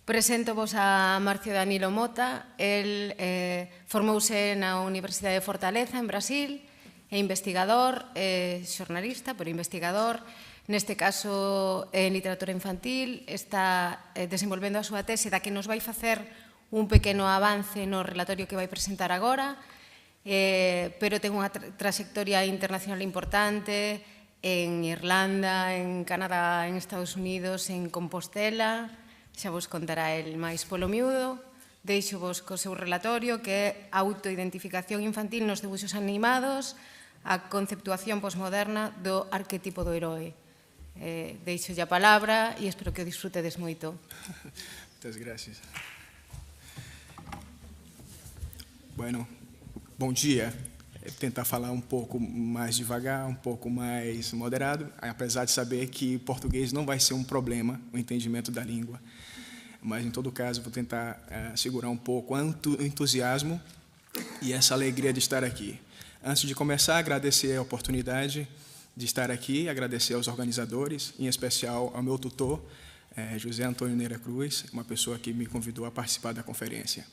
Presento vos a Marcio Danilo Mota. El formouse na Universidade de Fortaleza, en Brasil, é investigador, xornalista, pero investigador, neste caso en literatura infantil, está desenvolvendo a súa tese da que nos vai facer un pequeno avance no relatorio que vai presentar agora, pero ten unha trayectoria internacional importante en Irlanda, en Canadá, en Estados Unidos, en Compostela. Xa vos contará el máis polo miúdo. Deixo vos co seu relatorio, que é autoidentificación infantil nos debuxos animados, a conceptuación posmoderna do arquetipo do heroe. Deixo a palabra e espero que o disfrutedes moito. Muchas gracias. Bueno, bom dia. Tentar falar um pouco mais devagar, um pouco mais moderado, apesar de saber que português não vai ser um problema, o entendimento da língua. Mas, em todo caso, vou tentar segurar um pouco o entusiasmo e essa alegria de estar aqui. Antes de começar, agradecer a oportunidade de estar aqui, agradecer aos organizadores, em especial ao meu tutor, José Antônio Neira Cruz, uma pessoa que me convidou a participar da conferência.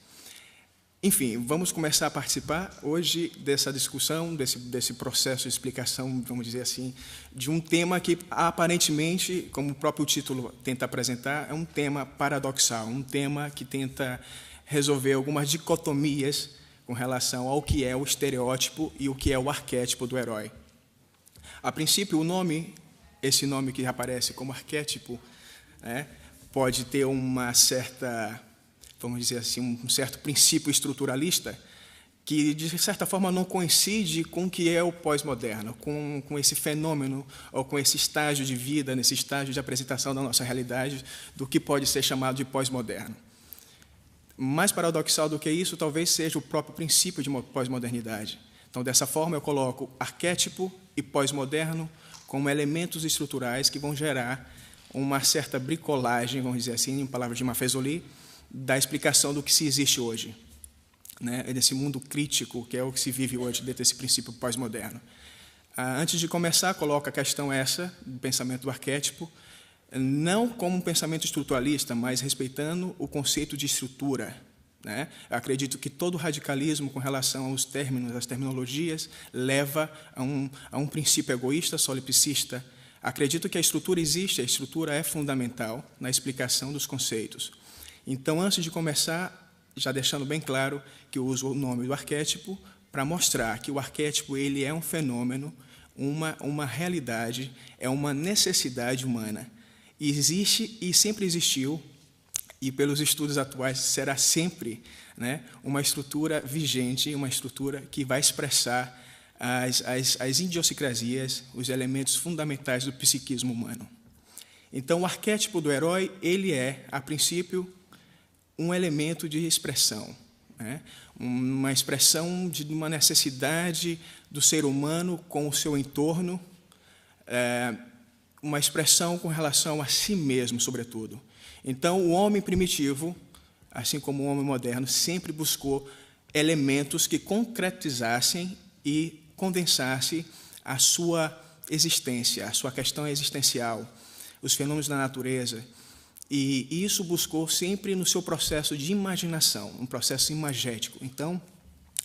Enfim, vamos começar a participar hoje dessa discussão, desse processo de explicação, vamos dizer assim, de um tema que aparentemente, como o próprio título tenta apresentar, é um tema paradoxal, um tema que tenta resolver algumas dicotomias com relação ao que é o estereótipo e o que é o arquétipo do herói. A princípio, esse nome que aparece como arquétipo, pode ter uma certa, vamos dizer assim, um certo princípio estruturalista que, de certa forma, não coincide com o que é o pós-moderno, com esse fenômeno ou com esse estágio de vida, nesse estágio de apresentação da nossa realidade, do que pode ser chamado de pós-moderno. Mais paradoxal do que isso, talvez seja o próprio princípio de pós-modernidade. Então, dessa forma, eu coloco arquétipo e pós-moderno como elementos estruturais que vão gerar uma certa bricolagem, vamos dizer assim, em palavras de Maffesoli, da explicação do que se existe hoje, nesse mundo crítico que é o que se vive hoje dentro desse princípio pós-moderno. Antes de começar, coloco a questão essa do pensamento do arquétipo, não como um pensamento estruturalista, mas respeitando o conceito de estrutura. Eu acredito que todo radicalismo com relação aos términos, às terminologias, leva a um princípio egoísta, solipsista. Acredito que a estrutura existe, a estrutura é fundamental na explicação dos conceitos. Então, antes de começar, já deixando bem claro que eu uso o nome do arquétipo para mostrar que o arquétipo ele é um fenômeno, uma realidade, é uma necessidade humana. Existe e sempre existiu, e pelos estudos atuais será sempre uma estrutura vigente, uma estrutura que vai expressar as idiosincrasias, os elementos fundamentais do psiquismo humano. Então, o arquétipo do herói ele é, a princípio, um elemento de expressão, uma expressão de uma necessidade do ser humano com o seu entorno, uma expressão com relação a si mesmo, sobretudo. Então, o homem primitivo, assim como o homem moderno, sempre buscou elementos que concretizassem e condensassem a sua existência, a sua questão existencial, os fenômenos da natureza. E isso buscou sempre no seu processo de imaginação, um processo imagético. Então,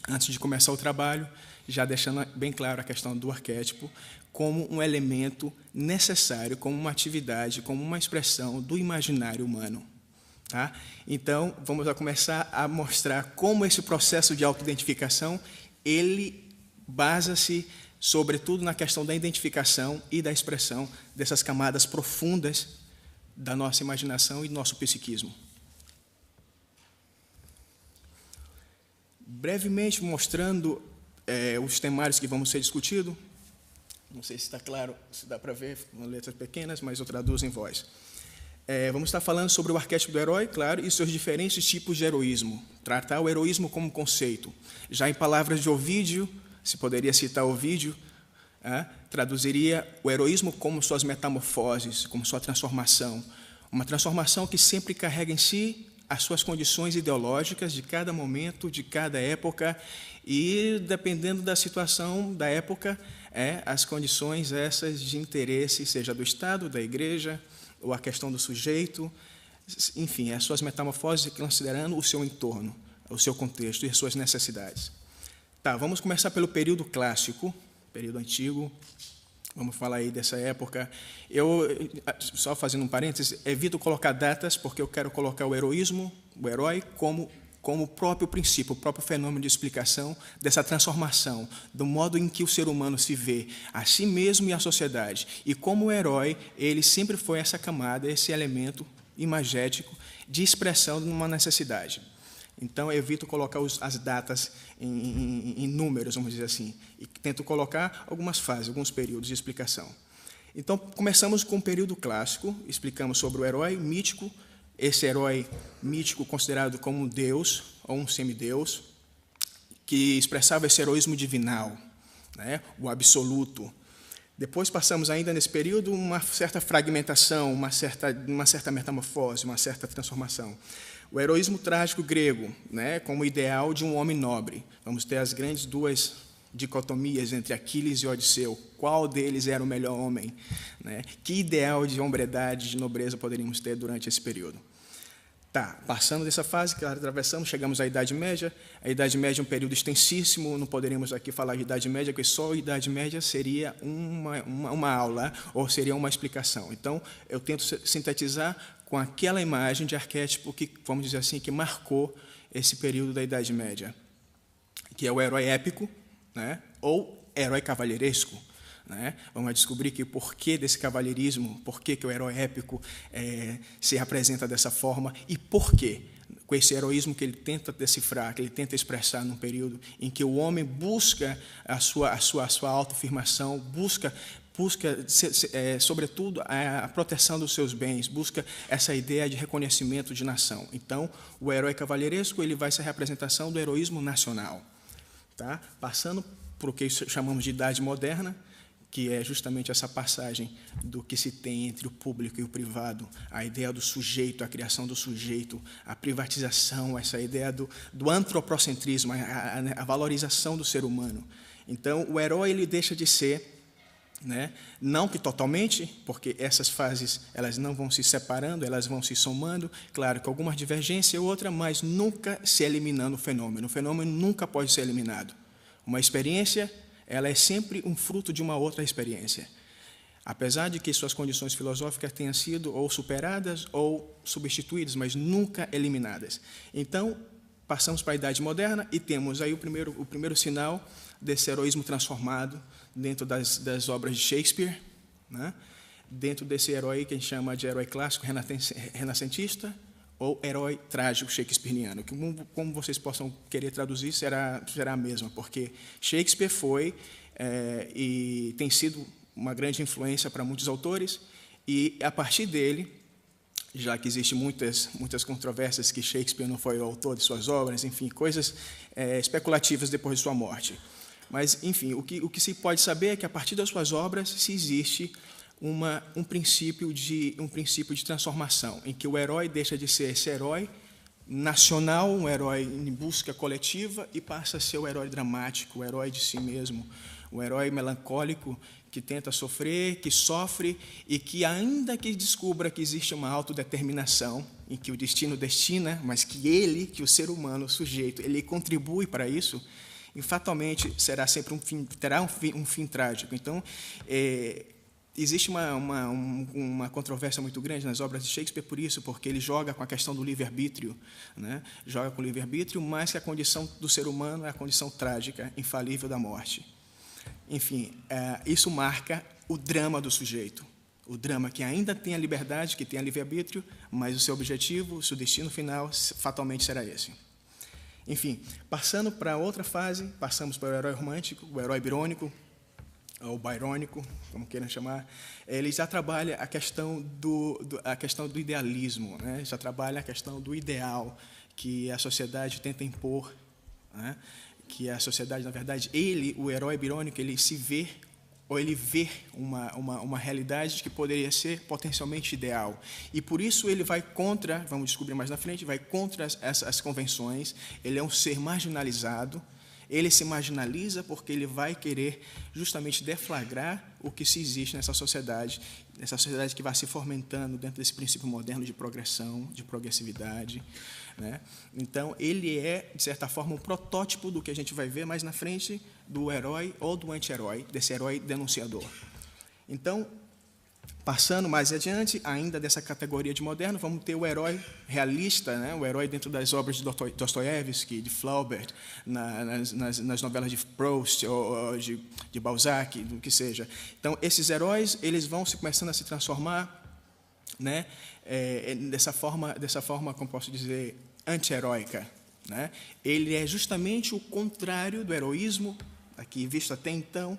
antes de começar o trabalho, já deixando bem claro a questão do arquétipo, como um elemento necessário, como uma atividade, como uma expressão do imaginário humano. Então, vamos começar a mostrar como esse processo de autoidentificação, ele basa-se, sobretudo, na questão da identificação e da expressão dessas camadas profundas da nossa imaginação e do nosso psiquismo. Brevemente mostrando os temários que vão ser discutidos. Não sei se está claro, se dá para ver, com letras pequenas, mas eu traduzo em voz. Vamos estar falando sobre o arquétipo do herói, claro, e seus diferentes tipos de heroísmo. Tratar o heroísmo como conceito. Já em palavras de Ovídio, se poderia citar Ovídio, traduziria o heroísmo como suas metamorfoses, como sua transformação. Uma transformação que sempre carrega em si as suas condições ideológicas de cada momento, de cada época, e, dependendo da situação da época, as condições essas de interesse, seja do Estado, da Igreja, ou a questão do sujeito, enfim, as suas metamorfoses considerando o seu entorno, o seu contexto e as suas necessidades. Tá, vamos começar pelo período clássico, período antigo. Vamos falar aí dessa época. Eu, só fazendo um parênteses, evito colocar datas, porque eu quero colocar o heroísmo, o herói, como o próprio princípio, o próprio fenômeno de explicação dessa transformação, do modo em que o ser humano se vê a si mesmo e a sociedade. E como o herói, ele sempre foi essa camada, esse elemento imagético de expressão de uma necessidade. Então, eu evito colocar as datas em números, vamos dizer assim, e tento colocar algumas fases, alguns períodos de explicação. Então, começamos com o período clássico, explicamos sobre o herói mítico, esse herói mítico considerado como um deus ou um semideus, que expressava esse heroísmo divinal, né, o absoluto. Depois passamos ainda nesse período uma certa fragmentação, uma certa metamorfose, uma certa transformação. O heroísmo trágico grego, né, como ideal de um homem nobre. Vamos ter as grandes duas dicotomias entre Aquiles e Odisseu. Qual deles era o melhor homem? Né? Que ideal de hombredade, de nobreza poderíamos ter durante esse período? Tá, passando dessa fase, claro, atravessamos, chegamos à Idade Média. A Idade Média é um período extensíssimo, não poderíamos aqui falar de Idade Média, porque só a Idade Média seria uma aula, ou seria uma explicação. Então, eu tento sintetizar com aquela imagem de arquétipo que, vamos dizer assim, que marcou esse período da Idade Média, que é o herói épico, né, ou herói cavalheiresco. Né? Vamos descobrir que o porquê desse cavalheirismo, por que o herói épico se apresenta dessa forma e por quê, com esse heroísmo que ele tenta decifrar, que ele tenta expressar num período em que o homem busca a sua autoafirmação, busca sobretudo, a proteção dos seus bens, busca essa ideia de reconhecimento de nação. Então, o herói cavalheiresco ele vai ser a representação do heroísmo nacional. Tá? Passando por o que chamamos de Idade Moderna, que é justamente essa passagem do que se tem entre o público e o privado, a ideia do sujeito, a criação do sujeito, a privatização, essa ideia do antropocentrismo, a valorização do ser humano. Então, o herói ele deixa de ser, né, não que totalmente, porque essas fases elas não vão se separando, elas vão se somando, claro que alguma divergência ou outra, mas nunca se eliminando o fenômeno. O fenômeno nunca pode ser eliminado. Uma experiência ela é sempre um fruto de uma outra experiência. Apesar de que suas condições filosóficas tenham sido ou superadas ou substituídas, mas nunca eliminadas. Então, passamos para a Idade Moderna e temos aí o primeiro sinal desse heroísmo transformado dentro das obras de Shakespeare, né? Dentro desse herói que a gente chama de herói clássico renascentista, ou herói trágico shakespeariano, que como vocês possam querer traduzir, será a mesma, porque Shakespeare foi e tem sido uma grande influência para muitos autores, e a partir dele, já que existem muitas controvérsias que Shakespeare não foi o autor de suas obras, enfim, coisas especulativas depois de sua morte. Mas, enfim, o que se pode saber é que, a partir das suas obras, se existe um princípio de transformação, em que o herói deixa de ser esse herói nacional, um herói em busca coletiva, e passa a ser o herói dramático, o herói de si mesmo, o herói melancólico que tenta sofrer, que sofre, e que, ainda que descubra que existe uma autodeterminação, em que o destino destina, mas que o ser humano, o sujeito, ele contribui para isso, e fatalmente terá um fim trágico. Então, existe uma controvérsia muito grande nas obras de Shakespeare por isso, porque ele joga com a questão do livre-arbítrio, né? Joga com o livre-arbítrio, mas que a condição do ser humano é a condição trágica, infalível da morte. Enfim, isso marca o drama do sujeito, o drama que ainda tem a liberdade, que tem a livre-arbítrio, mas o seu objetivo, o seu destino final, fatalmente será esse. Enfim, passando para outra fase, passamos para o herói romântico, o herói birônico, ou byrônico, como queiram chamar. Ele já trabalha a questão do idealismo, né? Já trabalha a questão do ideal que a sociedade tenta impor, né? Que a sociedade, na verdade, o herói birônico, ele se vê, ou ele vê uma realidade que poderia ser potencialmente ideal. E, por isso, ele vai contra, vamos descobrir mais na frente, vai contra as convenções. Ele é um ser marginalizado, ele se marginaliza porque ele vai querer justamente deflagrar o que se existe nessa sociedade que vai se fomentando dentro desse princípio moderno de progressão, de progressividade, né? Então, ele é, de certa forma, um protótipo do que a gente vai ver mais na frente do herói ou do anti-herói, desse herói denunciador. Então, passando mais adiante, ainda dessa categoria de moderno, vamos ter o herói realista, né? O herói dentro das obras de Dostoiévski, de Flaubert, nas novelas de Proust, ou de Balzac, do que seja. Então, esses heróis eles vão começando a se transformar, né? Dessa forma, como posso dizer, anti-heróica, né? Ele é justamente o contrário do heroísmo, aqui visto até então,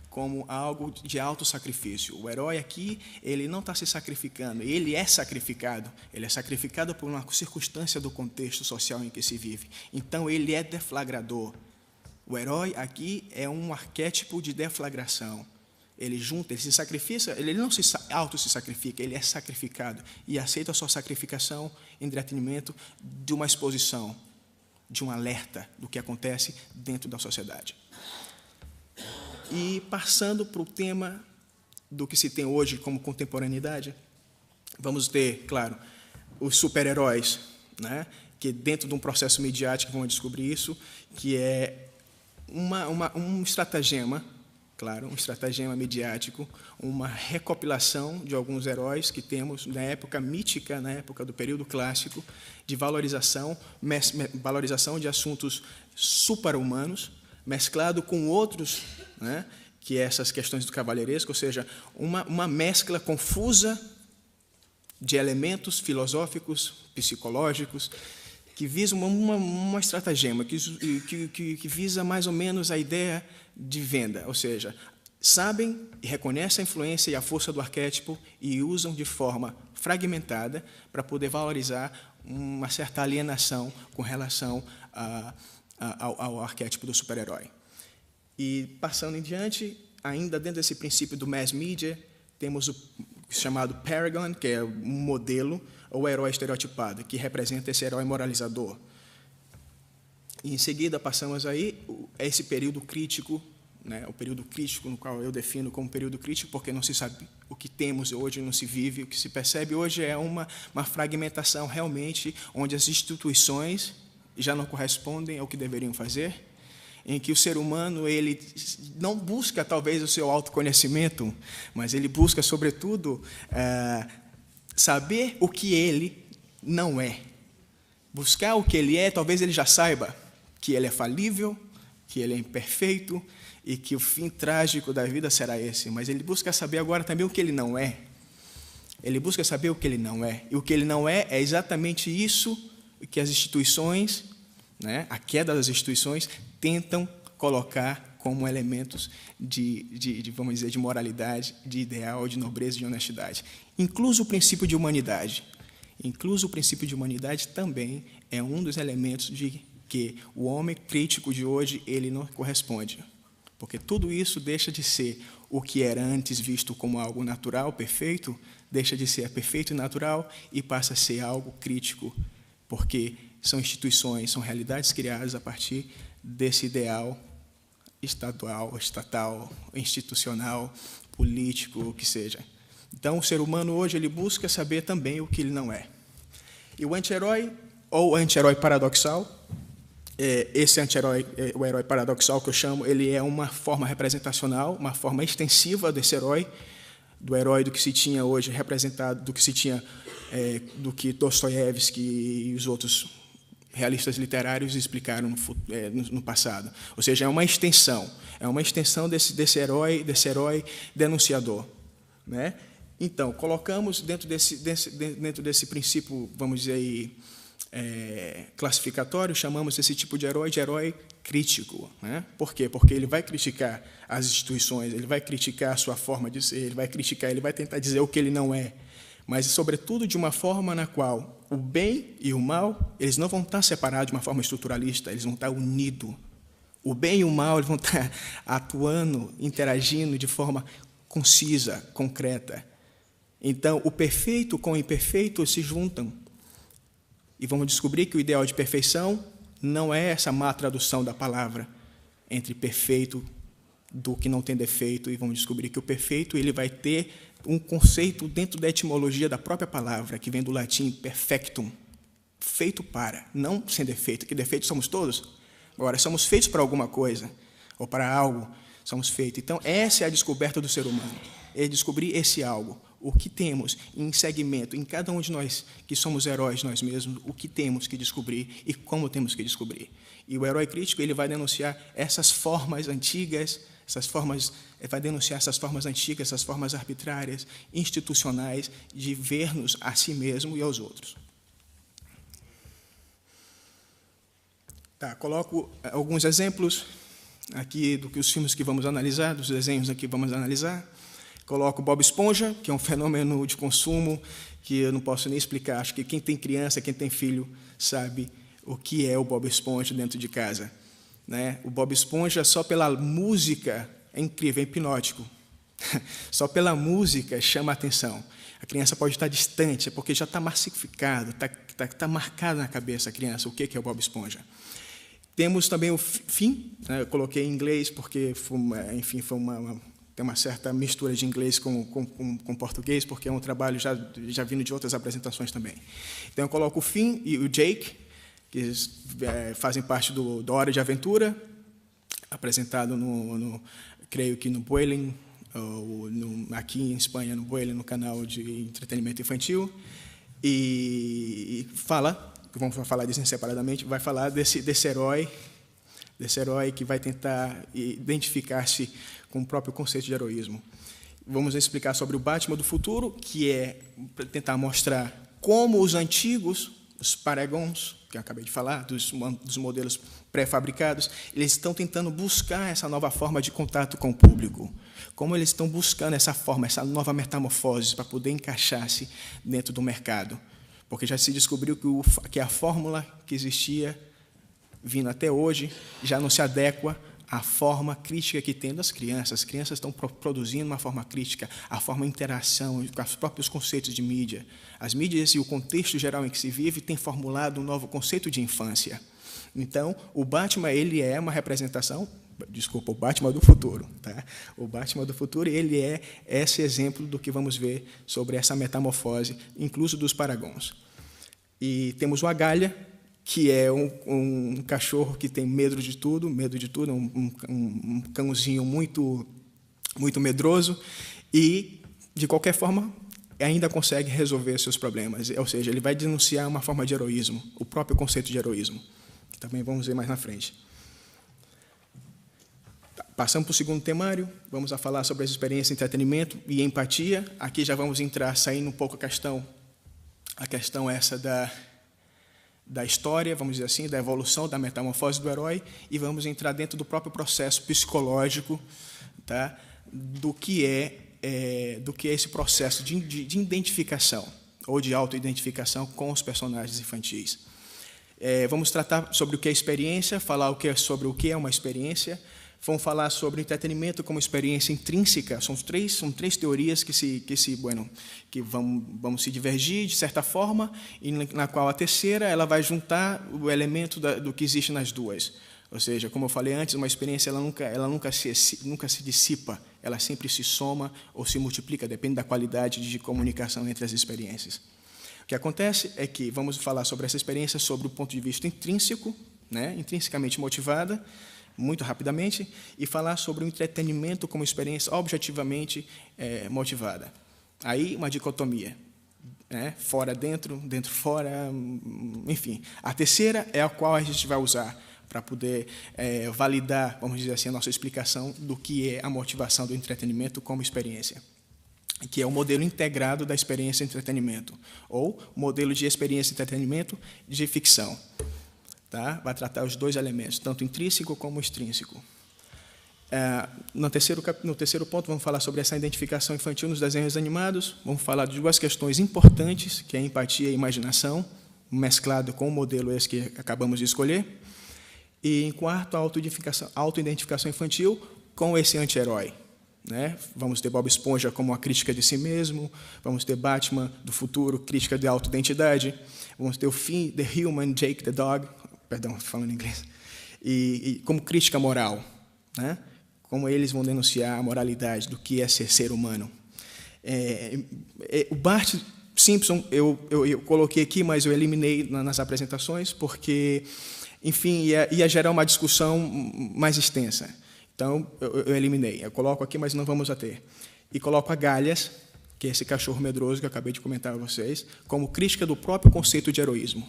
como algo de autossacrifício. O herói aqui, ele não está se sacrificando, ele é sacrificado. Ele é sacrificado por uma circunstância do contexto social em que se vive. Então, ele é deflagrador. O herói aqui é um arquétipo de deflagração. Ele junta, ele se sacrifica, ele não se auto-se-sacrifica, ele é sacrificado e aceita a sua sacrificação em detrimento de uma exposição, de um alerta do que acontece dentro da sociedade. E passando para o tema do que se tem hoje como contemporaneidade, vamos ter, claro, os super-heróis, né? Que dentro de um processo midiático vão descobrir isso, que é um estratagema, claro, um estratagema midiático, uma recopilação de alguns heróis que temos na época mítica, na época do período clássico, de valorização de assuntos super-humanos, mesclado com outros, né, que é essas questões do cavalheiresco, ou seja, uma mescla confusa de elementos filosóficos, psicológicos, que visa uma estratagema, que visa mais ou menos a ideia de venda, ou seja, sabem e reconhecem a influência e a força do arquétipo e usam de forma fragmentada para poder valorizar uma certa alienação com relação ao arquétipo do super-herói. E, passando em diante, ainda dentro desse princípio do mass media, temos o chamado Paragon, que é um modelo, ou herói estereotipado, que representa esse herói moralizador. E, em seguida, passamos aí a esse período crítico, né, o período crítico, no qual eu defino como período crítico, porque não se sabe o que temos hoje, não se vive, o que se percebe hoje é uma fragmentação realmente, onde as instituições já não correspondem ao que deveriam fazer, em que o ser humano ele não busca, talvez, o seu autoconhecimento, mas ele busca, sobretudo, saber o que ele não é. Buscar o que ele é, talvez ele já saiba que ele é falível, que ele é imperfeito e que o fim trágico da vida será esse, mas ele busca saber agora também o que ele não é. Ele busca saber o que ele não é. E o que ele não é exatamente isso que as instituições, né, a queda das instituições, tentam colocar como elementos vamos dizer, de moralidade, de ideal, de nobreza, de honestidade. Incluso o princípio de humanidade. Incluso o princípio de humanidade também é um dos elementos de que o homem crítico de hoje ele não corresponde. Porque tudo isso deixa de ser o que era antes visto como algo natural, perfeito, deixa de ser perfeito e natural e passa a ser algo crítico, porque são instituições, são realidades criadas a partir desse ideal estatal, institucional, político, o que seja. Então, o ser humano hoje ele busca saber também o que ele não é. E o anti-herói, ou anti-herói paradoxal, esse anti-herói, o herói paradoxal que eu chamo, ele é uma forma representacional, uma forma extensiva desse herói, do herói do que se tinha hoje representado, do que Dostoiévski e os outros realistas literários explicaram no passado. Ou seja, é uma extensão desse herói denunciador, né? Então, colocamos dentro desse princípio, vamos dizer aí, classificatório, chamamos esse tipo de herói crítico, né? Por quê? Porque ele vai criticar as instituições, ele vai criticar a sua forma de ser, ele vai tentar dizer o que ele não é, mas, sobretudo, de uma forma na qual o bem e o mal, eles não vão estar separados de uma forma estruturalista, eles vão estar unidos. O bem e o mal eles vão estar atuando, interagindo de forma concisa, concreta. Então, o perfeito com o imperfeito se juntam. E vamos descobrir que o ideal de perfeição não é essa má tradução da palavra, entre perfeito do que não tem defeito, e vamos descobrir que o perfeito ele vai ter um conceito dentro da etimologia da própria palavra, que vem do latim perfectum, feito para, não sem defeito, que defeitos somos todos. Agora, somos feitos para alguma coisa, ou para algo, somos feitos. Então, essa é a descoberta do ser humano, é descobrir esse algo, o que temos em segmento, em cada um de nós, que somos heróis nós mesmos, o que temos que descobrir e como temos que descobrir. E o herói crítico ele vai denunciar essas formas antigas, vai denunciar essas formas antigas, essas formas arbitrárias, institucionais, de ver-nos a si mesmo e aos outros. Tá, coloco alguns exemplos aqui do que os filmes que vamos analisar, dos desenhos aqui que vamos analisar. Coloco Bob Esponja, que é um fenômeno de consumo que eu não posso nem explicar. Acho que quem tem criança, quem tem filho, sabe o que é o Bob Esponja dentro de casa. Né? O Bob Esponja, só pela música, é incrível, é hipnótico. Só pela música chama a atenção. A criança pode estar distante, porque já está massificado, está marcado na cabeça a criança o que é o Bob Esponja. Temos também o Finn, né? Eu coloquei em inglês porque, enfim, tem uma certa mistura de inglês com português, porque é um trabalho já vindo de outras apresentações também. Então, eu coloco o Finn e o Jake, que fazem parte do Hora de Aventura, apresentado, creio que no Vueling, ou aqui em Espanha, no Vueling, no canal de entretenimento infantil, e vamos falar disso separadamente, vai falar desse herói que vai tentar identificar-se com o próprio conceito de heroísmo. Vamos explicar sobre o Batman do futuro, que é tentar mostrar como os antigos, os paragons, que eu acabei de falar, dos modelos pré-fabricados, eles estão tentando buscar essa nova forma de contato com o público. Como eles estão buscando essa forma, essa nova metamorfose para poder encaixar-se dentro do mercado. Porque já se descobriu que a fórmula que existia, vindo até hoje, já não se adequa à forma crítica que tem das crianças. As crianças estão produzindo uma forma crítica, a forma de interação com os próprios conceitos de mídia. As mídias e o contexto geral em que se vive têm formulado um novo conceito de infância. Então, o Batman ele é uma representação, o Batman do futuro. Tá? O Batman do futuro ele é esse exemplo do que vamos ver sobre essa metamorfose, incluso dos paragons. E temos o Agalha, que é um cachorro que tem medo de tudo, um cãozinho muito medroso e, de qualquer forma, ainda consegue resolver seus problemas. Ou seja, ele vai denunciar uma forma de heroísmo, o próprio conceito de heroísmo, que também vamos ver mais na frente. Passamos para o segundo temário, vamos falar sobre as experiências de entretenimento e empatia. Aqui já vamos entrar, saindo um pouco a questão essa da história, vamos dizer assim, da evolução, da metamorfose do herói, e vamos entrar dentro do próprio processo psicológico, tá? do que é esse processo de identificação, ou de autoidentificação com os personagens infantis. Vamos tratar sobre o que é experiência, falar sobre o que é uma experiência. Vamos falar sobre entretenimento como experiência intrínseca. São três teorias que vão se divergir de certa forma, e na qual a terceira ela vai juntar o elemento do que existe nas duas. Ou seja, como eu falei antes, uma experiência ela nunca se dissipa, ela sempre se soma ou se multiplica, depende da qualidade de comunicação entre as experiências. O que acontece é que vamos falar sobre essa experiência sobre o ponto de vista intrínseco, né, intrinsecamente motivada, muito rapidamente, e falar sobre o entretenimento como experiência objetivamente motivada. Aí, uma dicotomia, né? Fora, dentro, dentro, fora, enfim. A terceira é a qual a gente vai usar para poder validar, vamos dizer assim, a nossa explicação do que é a motivação do entretenimento como experiência, que é o modelo integrado da experiência de entretenimento, ou modelo de experiência de entretenimento de ficção. Tá? Vai tratar os dois elementos, tanto intrínseco como extrínseco. No terceiro ponto, vamos falar sobre essa identificação infantil nos desenhos animados. Vamos falar de duas questões importantes, que é a empatia e a imaginação, mesclado com o modelo esse que acabamos de escolher. E, em quarto, a autoidentificação infantil com esse anti-herói. Né? Vamos ter Bob Esponja como uma crítica de si mesmo, vamos ter Batman do futuro, crítica de autoidentidade, vamos ter o Finn, The Human, Jake the Dog, perdão, falando em inglês, e como crítica moral, né? Como eles vão denunciar a moralidade do que é ser humano. O Bart Simpson eu coloquei aqui, mas eu eliminei nas apresentações, porque, enfim, ia gerar uma discussão mais extensa. Então, eu eliminei. Eu coloco aqui, mas não vamos a ter. E coloco a Galhas, que é esse cachorro medroso que eu acabei de comentar a vocês, como crítica do próprio conceito de heroísmo.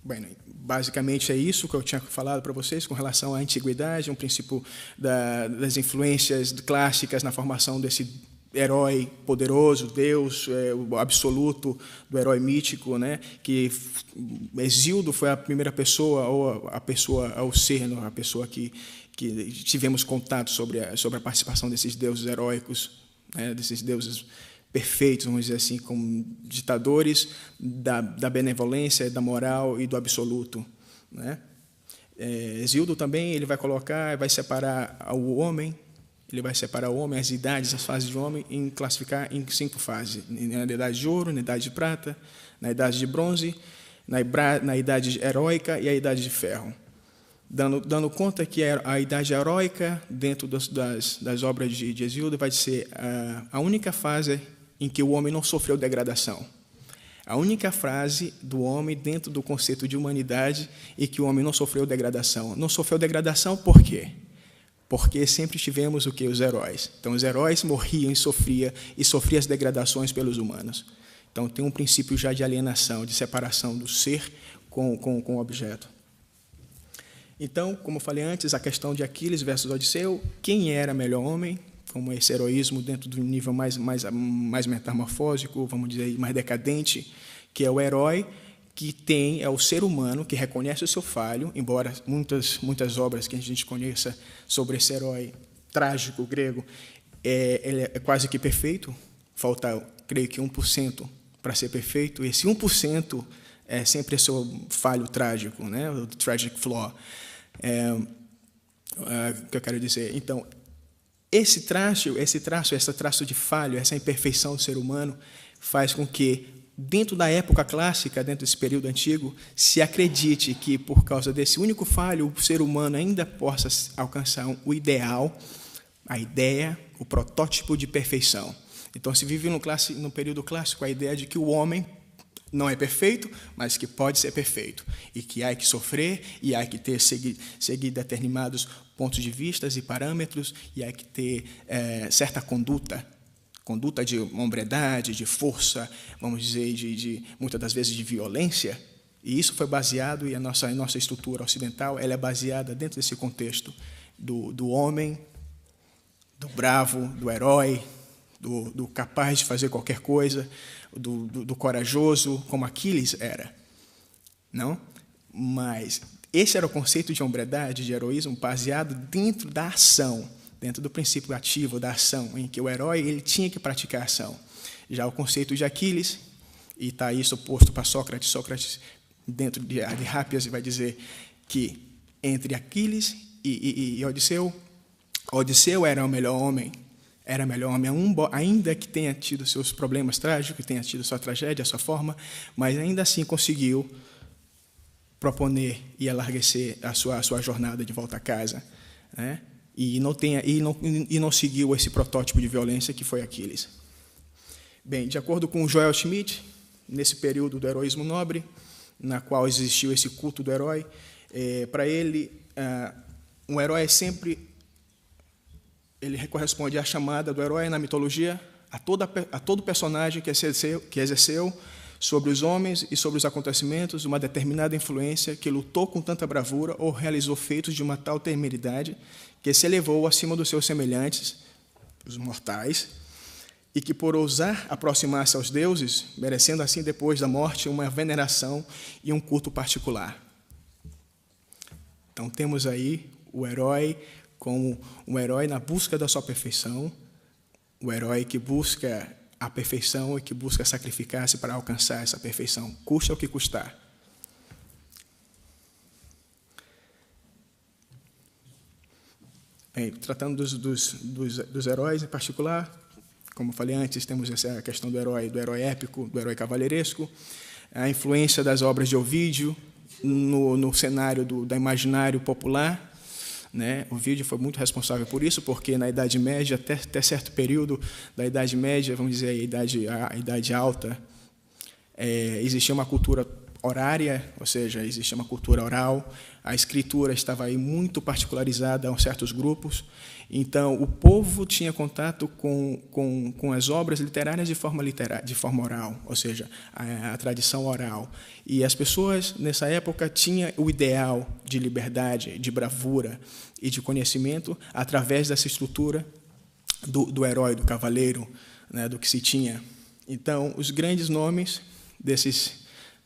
Bem, basicamente é isso que eu tinha falado para vocês com relação à antiguidade, um princípio das influências clássicas na formação desse herói poderoso, Deus, o absoluto do herói mítico, né? Que Hesíodo foi a primeira pessoa, ou a pessoa, ao ser, a pessoa que tivemos contato sobre a participação desses deuses heróicos, né? Desses deuses perfeitos, vamos dizer assim, como ditadores da benevolência, da moral e do absoluto, né? Hesíodo também ele vai separar o homem, as idades, as fases do homem, em classificar em 5 fases: na idade de ouro, na idade de prata, na idade de bronze, na idade heróica e a idade de ferro. Dando conta que a idade heróica, dentro das obras de Hesíodo, vai ser a única fase em que o homem não sofreu degradação. A única frase do homem dentro do conceito de humanidade em que o homem não sofreu degradação. Não sofreu degradação por quê? Porque sempre tivemos o quê? Os heróis. Então, os heróis morriam e sofriam as degradações pelos humanos. Então, tem um princípio já de alienação, de separação do ser com o objeto. Então, como eu falei antes, a questão de Aquiles versus Odisseu, quem era melhor homem, como esse heroísmo dentro do nível mais metamorfósico, vamos dizer, mais decadente, que é o herói que é o ser humano que reconhece o seu falho, embora muitas obras que a gente conheça sobre esse herói trágico grego, ele é quase que perfeito, falta, creio que 1% para ser perfeito, e esse 1% é sempre esse falho trágico, né? O tragic flaw, que eu quero dizer. Então, esse traço de falho, essa imperfeição do ser humano, faz com que, dentro da época clássica, dentro desse período antigo, se acredite que, por causa desse único falho, o ser humano ainda possa alcançar o ideal, a ideia, o protótipo de perfeição. Então, se vive no período clássico a ideia de que o homem não é perfeito, mas que pode ser perfeito, e que há que sofrer, e há que seguir determinados pontos de vista e parâmetros, e há que ter certa conduta de hombridade, de força, vamos dizer, muitas das vezes de violência. E isso foi baseado, e a nossa estrutura ocidental ela é baseada dentro desse contexto do homem, do bravo, do herói, do capaz de fazer qualquer coisa, do corajoso, como Aquiles era. Não? Mas esse era o conceito de hombridade, de heroísmo, baseado dentro da ação, dentro do princípio ativo da ação, em que o herói ele tinha que praticar a ação. Já o conceito de Aquiles, e está isso oposto para Sócrates, dentro de Rápias, vai dizer que entre Aquiles e Odisseu era o melhor homem, ainda que tenha tido seus problemas trágicos, que tenha tido sua tragédia, sua forma, mas ainda assim conseguiu proponer e alargar a sua jornada de volta a casa, né? E não seguiu esse protótipo de violência que foi Aquiles. Bem, de acordo com Joel Schmidt, nesse período do heroísmo nobre, na qual existiu esse culto do herói, para ele, um herói ele corresponde à chamada do herói na mitologia, a todo personagem que exerceu sobre os homens e sobre os acontecimentos uma determinada influência, que lutou com tanta bravura ou realizou feitos de uma tal temeridade que se elevou acima dos seus semelhantes, os mortais, e que, por ousar aproximar-se aos deuses, merecendo assim, depois da morte, uma veneração e um culto particular. Então, temos aí o herói como um herói na busca da sua perfeição, o herói que busca a perfeição e que busca sacrificar-se para alcançar essa perfeição, custa o que custar. Bem, tratando dos heróis em particular, como falei antes, temos essa questão do herói épico, do herói cavalheiresco, a influência das obras de Ovídio no cenário do imaginário popular, né? O Ovídio foi muito responsável por isso, porque na Idade Média, até certo período da Idade Média, vamos dizer, a Idade Alta, existia uma cultura orária, ou seja, existia uma cultura oral, a escritura estava aí muito particularizada a certos grupos, então o povo tinha contato com as obras literárias de forma oral, ou seja, a tradição oral. E as pessoas, nessa época, tinham o ideal de liberdade, de bravura e de conhecimento através dessa estrutura do herói, do cavaleiro, né, do que se tinha. Então, os grandes nomes desses,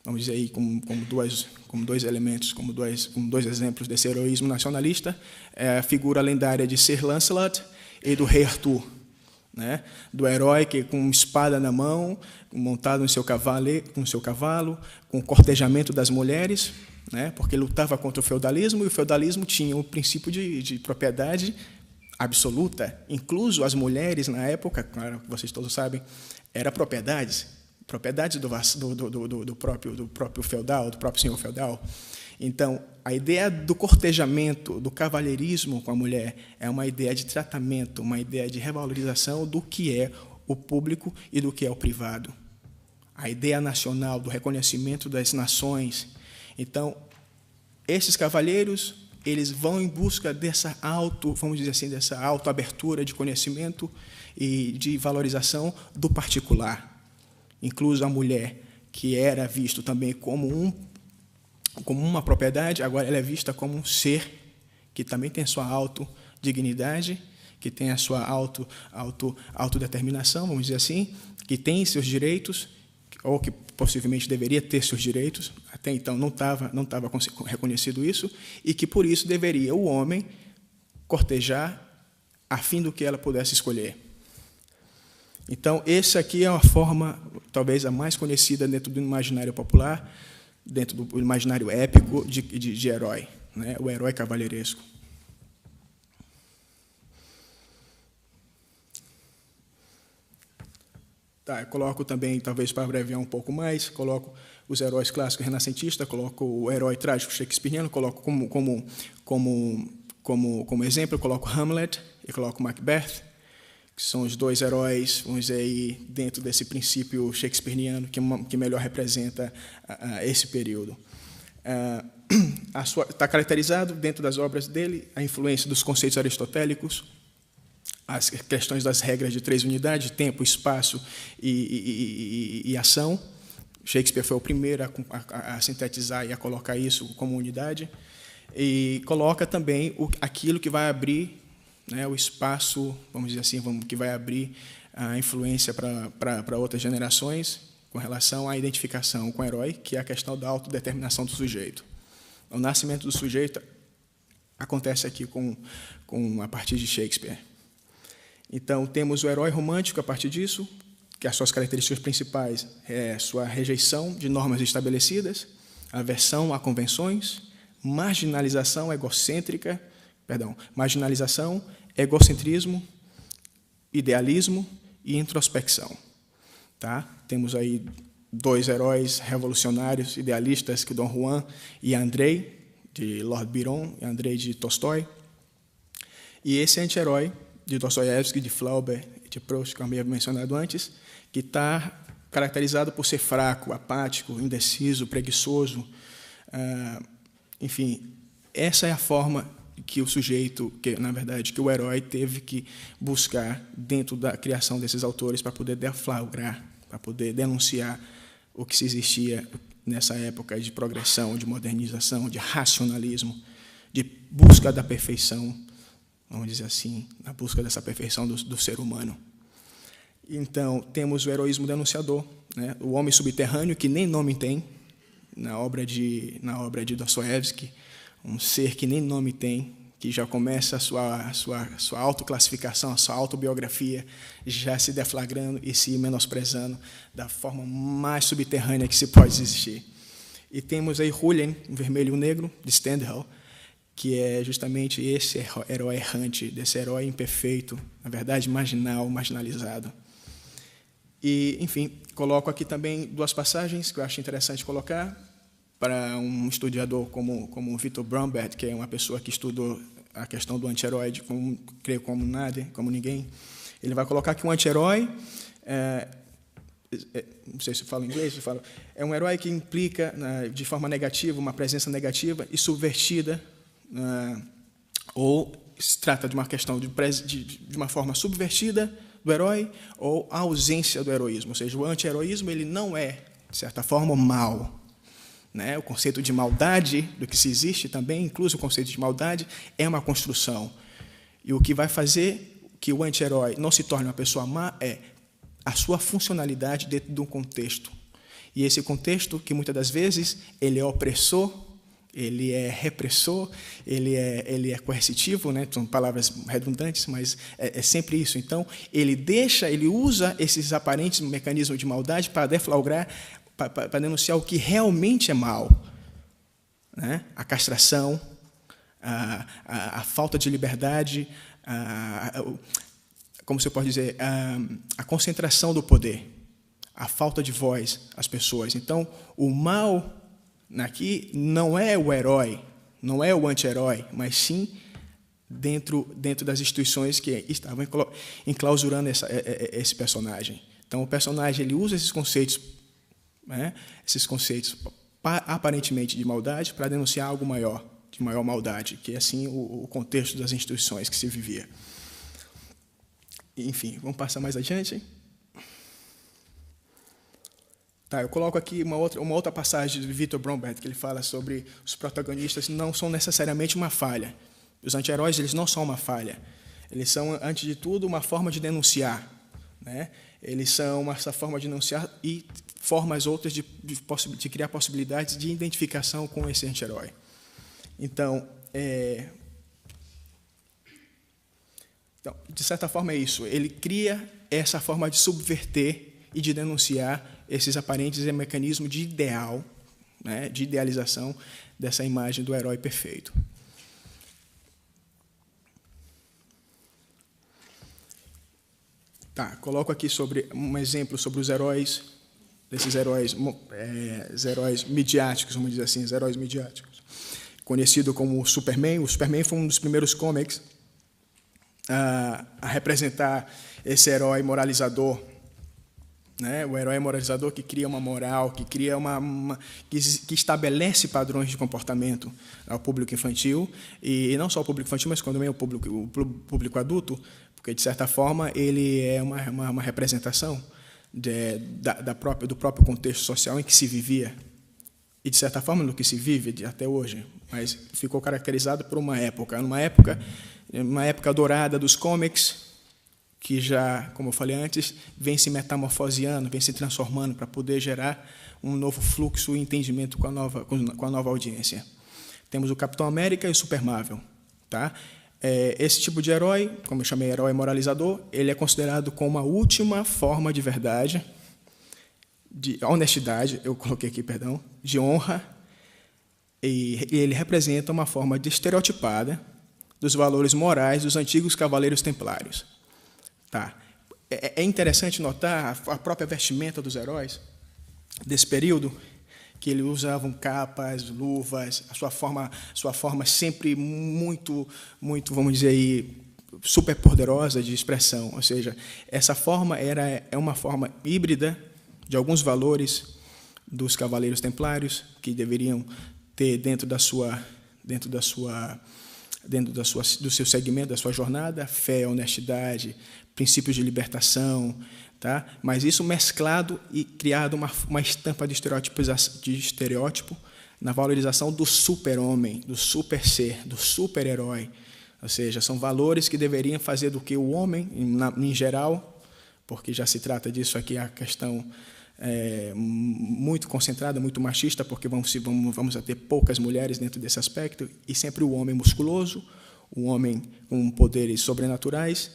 vamos dizer aí, como dois elementos, como dois exemplos desse heroísmo nacionalista, é a figura lendária de Sir Lancelot e do Rei Arthur, né? Do herói que, com espada na mão, montado no seu cavalo, com o cortejamento das mulheres, né? Porque lutava contra o feudalismo, e o feudalismo tinha o princípio de propriedade absoluta. Incluso as mulheres, na época, claro, vocês todos sabem, eram propriedades do próprio feudal, do próprio senhor feudal. Então, a ideia do cortejamento, do cavalheirismo com a mulher, é uma ideia de tratamento, uma ideia de revalorização do que é o público e do que é o privado. A ideia nacional, do reconhecimento das nações. Então, esses cavalheiros, eles vão em busca dessa vamos dizer assim, dessa autoabertura de conhecimento e de valorização do particular. Incluso a mulher, que era vista também como uma propriedade, agora ela é vista como um ser que também tem a sua autodignidade, que tem a sua autodeterminação, vamos dizer assim, que tem seus direitos, ou que possivelmente deveria ter seus direitos, até então não estava reconhecido isso, e que, por isso, deveria o homem cortejar a fim do que ela pudesse escolher. Então, essa aqui é uma forma, talvez a mais conhecida dentro do imaginário popular, dentro do imaginário épico de herói, né? O herói cavalheiresco. Tá, eu coloco também, talvez para abreviar um pouco mais, coloco os heróis clássicos renascentistas, coloco o herói trágico shakespeariano, coloco como exemplo, eu coloco Hamlet e coloco Macbeth, que são os dois heróis, vamos dizer aí, dentro desse princípio shakespeariano que melhor representa esse período. Está caracterizado dentro das obras dele a influência dos conceitos aristotélicos, as questões das regras de 3 unidades, tempo, espaço e ação. Shakespeare foi o primeiro a sintetizar e a colocar isso como unidade. E coloca também aquilo que vai abrir, né, o espaço, vamos dizer assim, que vai abrir a influência para outras gerações com relação à identificação com o herói, que é a questão da autodeterminação do sujeito. O nascimento do sujeito acontece aqui a partir de Shakespeare. Então, temos o herói romântico a partir disso, que as suas características principais é sua rejeição de normas estabelecidas, aversão a convenções, marginalização, egocentrismo, idealismo e introspecção. Tá? Temos aí 2 heróis revolucionários, idealistas, que Dom Juan e Andrei, de Lord Byron, e Andrei de Tolstói. E esse anti-herói de Dostoiévski, de Flaubert e de Proust, que eu havia mencionado antes, que está caracterizado por ser fraco, apático, indeciso, preguiçoso. Enfim, essa é a forma que o sujeito, que o herói teve que buscar dentro da criação desses autores para poder deflagrar, para poder denunciar o que se existia nessa época de progressão, de modernização, de racionalismo, de busca da perfeição, vamos dizer assim, na busca dessa perfeição do ser humano. Então, temos o heroísmo denunciador, né? O homem subterrâneo, que nem nome tem, na obra de Dostoiévski, um ser que nem nome tem, que já começa a sua autoclassificação, a sua autobiografia, já se deflagrando e se menosprezando da forma mais subterrânea que se pode existir. E temos aí Julian, o vermelho e o negro, de Stendhal, que é justamente esse herói errante, desse herói imperfeito, na verdade, marginalizado. E, enfim, coloco aqui também 2 passagens que eu acho interessante colocar para um estudiorador como Victor Bromberg, que é uma pessoa que estudou a questão do anti-herói, creio como nada, como ninguém, ele vai colocar que um anti-herói, não sei se eu falo em inglês, é um herói que implica de forma negativa, uma presença negativa e subvertida, ou se trata de uma questão de uma forma subvertida do herói ou a ausência do heroísmo. Ou seja, o anti-heroísmo ele não é, de certa forma, mal. Né? O conceito de maldade, do que se existe também, inclusive o conceito de maldade, é uma construção. E o que vai fazer que o anti-herói não se torne uma pessoa má é a sua funcionalidade dentro de um contexto. E esse contexto, que muitas das vezes ele é opressor, ele é repressor, ele é coercitivo, né? São palavras redundantes, mas é sempre isso. Então, ele usa esses aparentes mecanismos de maldade para deflagrar, para denunciar o que realmente é mal, né? A castração, a falta de liberdade, como você pode dizer, a concentração do poder, a falta de voz às pessoas. Então, o mal aqui não é o herói, não é o anti-herói, mas sim dentro das instituições que estavam enclausurando esse personagem. Então, o personagem ele usa esses conceitos, né, aparentemente de maldade para denunciar algo maior, de maior maldade, que é assim o contexto das instituições que se vivia. Enfim, vamos passar mais adiante. Tá, eu coloco aqui uma outra passagem de Victor Bromberg, que ele fala sobre os protagonistas não são necessariamente uma falha. Os anti-heróis eles não são uma falha. Eles são, antes de tudo, uma forma de denunciar. Né? Eles são essa forma de denunciar e formas outras de criar possibilidades de identificação com esse anti-herói. Então, de certa forma é isso. Ele cria essa forma de subverter e de denunciar esses aparentes mecanismos de ideal, né, de idealização dessa imagem do herói perfeito. Tá, coloco aqui um exemplo sobre os heróis, desses heróis midiáticos, vamos dizer assim, os heróis midiáticos. Conhecido como o Superman. O Superman foi um dos primeiros comics a representar esse herói moralizador, né? O herói moralizador que cria uma moral, que cria que estabelece padrões de comportamento ao público infantil, e não só ao público infantil, mas também ao público adulto, porque, de certa forma, ele é uma representação do próprio contexto social em que se vivia, e, de certa forma, no que se vive até hoje, mas ficou caracterizado por uma época dourada dos cómics, que já, como eu falei antes, vem se metamorfoseando, vem se transformando para poder gerar um novo fluxo e entendimento com a nova audiência. Temos o Capitão América e o Super Marvel. Tá? Esse tipo de herói, como eu chamei herói moralizador, ele é considerado como a última forma de verdade, de honestidade, eu coloquei aqui, perdão, de honra, e ele representa uma forma de estereotipada dos valores morais dos antigos cavaleiros templários. Tá. É interessante notar a própria vestimenta dos heróis desse período, que eles usavam capas, luvas, a sua forma sempre muito, vamos dizer aí, super poderosa de expressão. Ou seja, essa forma é uma forma híbrida de alguns valores dos cavaleiros templários que deveriam ter dentro do seu segmento, da sua jornada, fé, honestidade, princípios de libertação, tá? Mas isso mesclado e criado uma estampa de estereótipo na valorização do super-homem, do super-ser, do super-herói. Ou seja, são valores que deveriam fazer do que o homem, em geral, porque já se trata disso aqui, a questão muito concentrada, muito machista, porque vamos ter poucas mulheres dentro desse aspecto, e sempre o homem musculoso, o homem com poderes sobrenaturais,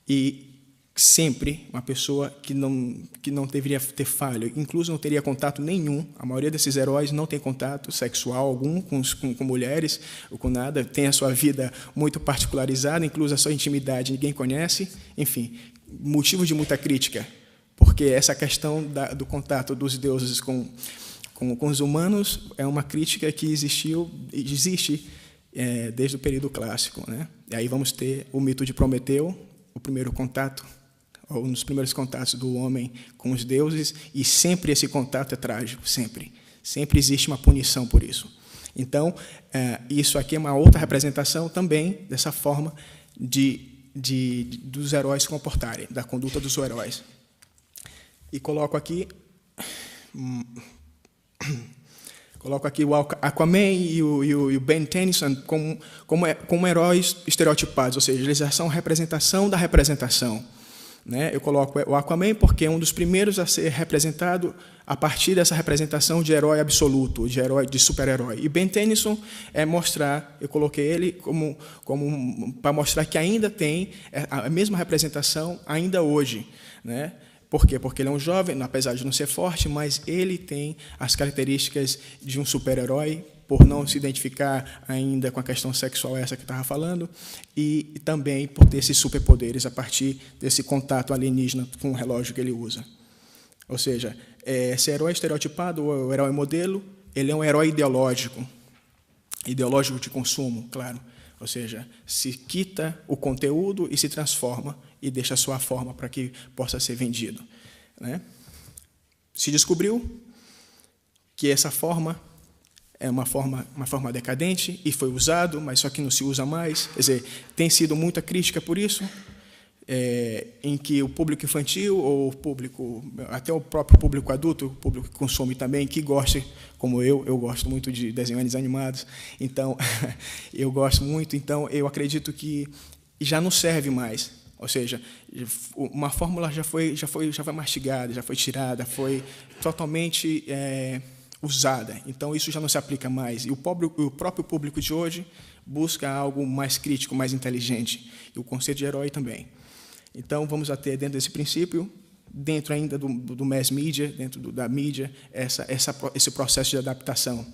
e sempre uma pessoa que não deveria ter falha, incluso não teria contato nenhum. A maioria desses heróis não tem contato sexual algum com mulheres ou com nada, tem a sua vida muito particularizada, incluso a sua intimidade ninguém conhece. Enfim, motivo de muita crítica, porque essa questão do contato dos deuses com com os humanos é uma crítica que existe desde o período clássico, né? E aí vamos ter o mito de Prometeu, o primeiro contato, ou um dos primeiros contatos do homem com os deuses, e sempre esse contato é trágico, sempre. Sempre existe uma punição por isso. Então, isso aqui é uma outra representação também dessa forma dos heróis se comportarem, da conduta dos heróis. E coloco aqui o Aquaman e o Ben Tennyson como heróis estereotipados, ou seja, eles são representação da representação. Né? Eu coloco o Aquaman porque é um dos primeiros a ser representado a partir dessa representação de herói absoluto, de super-herói. E Ben Tennyson eu coloquei ele como para mostrar que ainda tem a mesma representação ainda hoje. Né? Por quê? Porque ele é um jovem, apesar de não ser forte, mas ele tem as características de um super-herói, por não se identificar ainda com a questão sexual essa que eu estava falando, e também por ter esses superpoderes a partir desse contato alienígena com o relógio que ele usa. Ou seja, esse herói estereotipado, o herói modelo, ele é um herói ideológico de consumo, claro. Ou seja, se quita o conteúdo e se transforma e deixa a sua forma para que possa ser vendido. Né? Se descobriu que essa forma é uma forma decadente e foi usado, mas só que não se usa mais. Quer dizer, tem sido muita crítica por isso, em que o público infantil ou até o próprio público adulto, o público que consome também, que gosta, como eu gosto muito de desenhos animados, então eu gosto muito, então eu acredito que já não serve mais. Ou seja, uma fórmula já foi mastigada, já foi tirada, foi totalmente usada. Então, isso já não se aplica mais. E o próprio público de hoje busca algo mais crítico, mais inteligente. E o conceito de herói também. Então, vamos ter, dentro desse princípio, dentro ainda do mass media, dentro da mídia, esse processo de adaptação,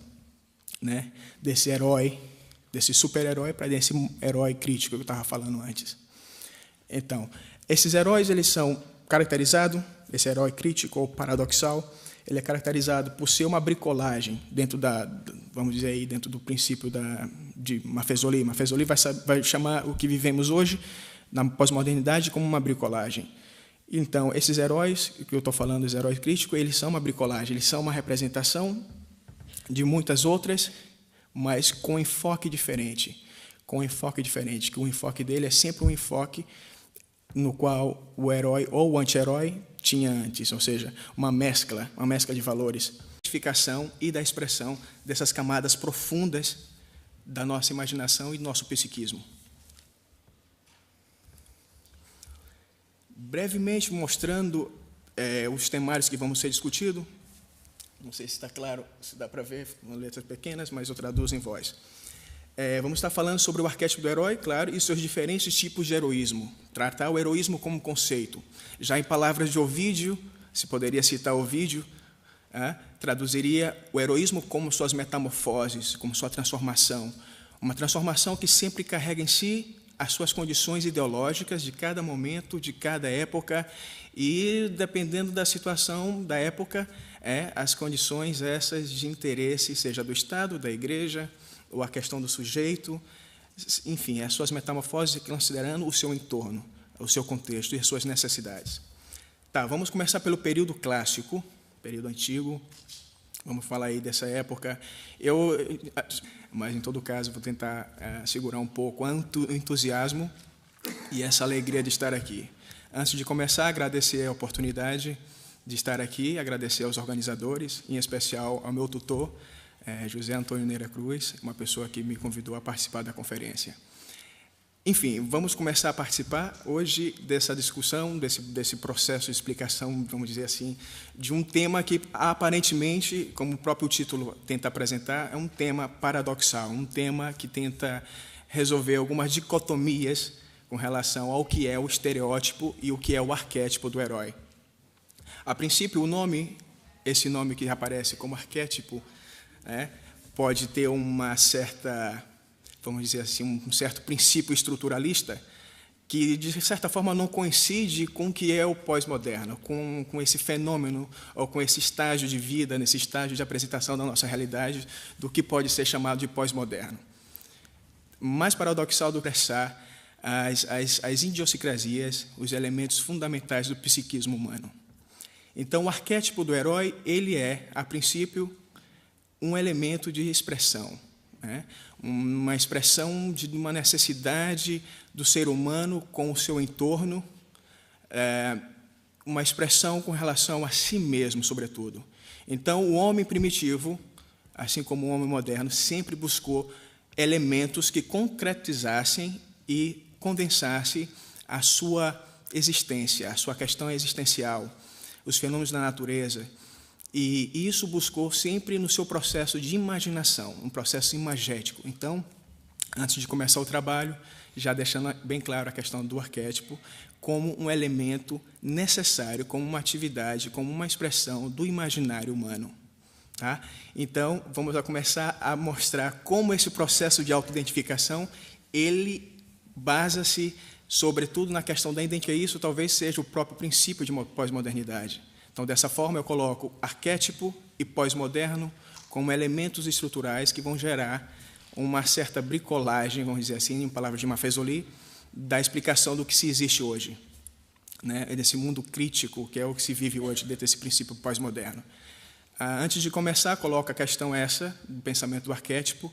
né, desse herói, desse super-herói para esse herói crítico que eu estava falando antes. Então, esses heróis eles são caracterizados, esse herói crítico ou paradoxal, ele é caracterizado por ser uma bricolagem dentro vamos dizer aí, dentro do princípio de Maffesoli. Maffesoli vai chamar o que vivemos hoje na pós-modernidade como uma bricolagem. Então, esses heróis que eu estou falando, os heróis críticos, eles são uma bricolagem, eles são uma representação de muitas outras, mas com enfoque diferente. Que o enfoque dele é sempre um enfoque no qual o herói ou o anti-herói tinha antes, ou seja, uma mescla de valores, da identificação e da expressão dessas camadas profundas da nossa imaginação e do nosso psiquismo. Brevemente mostrando os temários que vão ser discutidos. Não sei se está claro, se dá para ver, com letras pequenas, mas eu traduzo em voz. Vamos estar falando sobre o arquétipo do herói, claro, e seus diferentes tipos de heroísmo. Tratar o heroísmo como conceito. Já em palavras de Ovídio, se poderia citar Ovídio, traduziria o heroísmo como suas metamorfoses, como sua transformação. Uma transformação que sempre carrega em si as suas condições ideológicas de cada momento, de cada época, e, dependendo da situação da época, as condições essas de interesse, seja do Estado, da Igreja, ou a questão do sujeito, enfim, as suas metamorfoses considerando o seu entorno, o seu contexto e as suas necessidades. Tá, vamos começar pelo período clássico, período antigo. Vamos falar aí dessa época. Mas, em todo caso, vou tentar segurar um pouco o entusiasmo e essa alegria de estar aqui. Antes de começar, agradecer a oportunidade de estar aqui, agradecer aos organizadores, em especial ao meu tutor, José Antônio Neira Cruz, uma pessoa que me convidou a participar da conferência. Enfim, vamos começar a participar hoje dessa discussão, desse processo de explicação, vamos dizer assim, de um tema que, aparentemente, como o próprio título tenta apresentar, é um tema paradoxal, um tema que tenta resolver algumas dicotomias com relação ao que é o estereótipo e o que é o arquétipo do herói. A princípio, esse nome que aparece como arquétipo, pode ter uma certa, vamos dizer assim, um certo princípio estruturalista, que, de certa forma, não coincide com o que é o pós-moderno, com esse fenômeno, ou com esse estágio de vida, nesse estágio de apresentação da nossa realidade, do que pode ser chamado de pós-moderno. Mais paradoxal do que expressar as idiosincrasias, os elementos fundamentais do psiquismo humano. Então, o arquétipo do herói, ele é, a princípio, um elemento de expressão, né? Uma expressão de uma necessidade do ser humano com o seu entorno, uma expressão com relação a si mesmo, sobretudo. Então, o homem primitivo, assim como o homem moderno, sempre buscou elementos que concretizassem e condensassem a sua existência, a sua questão existencial, os fenômenos da natureza. E isso buscou sempre no seu processo de imaginação, um processo imagético. Então, antes de começar o trabalho, já deixando bem claro a questão do arquétipo, como um elemento necessário, como uma atividade, como uma expressão do imaginário humano. Tá? Então, vamos começar a mostrar como esse processo de autoidentificação, ele basa-se, sobretudo, na questão da identidade. Isso talvez seja o próprio princípio de pós-modernidade. Então, dessa forma, eu coloco arquétipo e pós-moderno como elementos estruturais que vão gerar uma certa bricolagem, vamos dizer assim, em palavras de Maffesoli, da explicação do que se existe hoje, né? Desse mundo crítico, que é o que se vive hoje dentro desse princípio pós-moderno. Antes de começar, coloco a questão essa, do pensamento do arquétipo,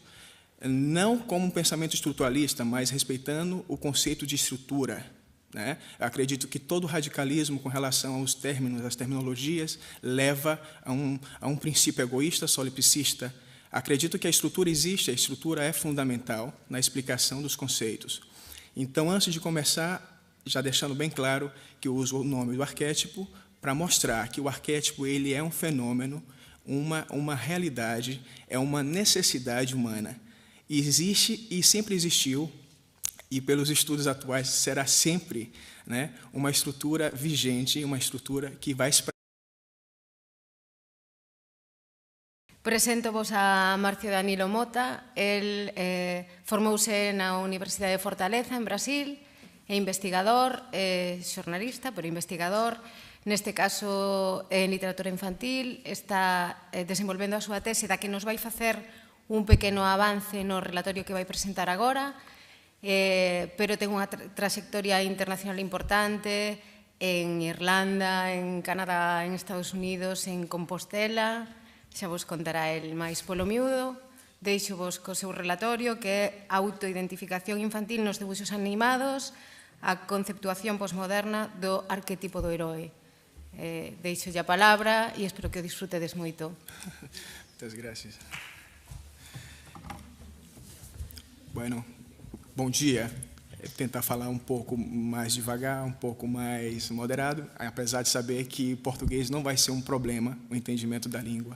não como um pensamento estruturalista, mas respeitando o conceito de estrutura, né? Eu acredito que todo radicalismo com relação aos términos, às terminologias, leva a um princípio egoísta, solipsista. Acredito que a estrutura existe, a estrutura é fundamental na explicação dos conceitos. Então, antes de começar, já deixando bem claro que eu uso o nome do arquétipo para mostrar que o arquétipo ele é um fenômeno, uma realidade, é uma necessidade humana. Existe e sempre existiu, e pelos estudos atuais será sempre, né, uma estrutura vigente, uma estrutura que vai expressar. Presento-vos a Marcio Danilo Mota. El formouse na Universidade de Fortaleza, en Brasil, é investigador, xornalista, pero investigador, neste caso en literatura infantil, está desenvolvendo a súa tese da que nos vai facer un pequeno avance no relatorio que vai presentar agora, pero ten unha trayectoria internacional importante en Irlanda, en Canadá, en Estados Unidos, en Compostela. Xa vos contará el máis polo miúdo. Deixo vos co seu relatorio, que é autoidentificación infantil nos debuxos animados, a conceptuación posmoderna do arquetipo do heroe. Deixo a palabra e espero que o disfrutedes moito. Muchas gracias. Bueno, bom dia. Tentar falar um pouco mais devagar, um pouco mais moderado, apesar de saber que português não vai ser um problema, o entendimento da língua.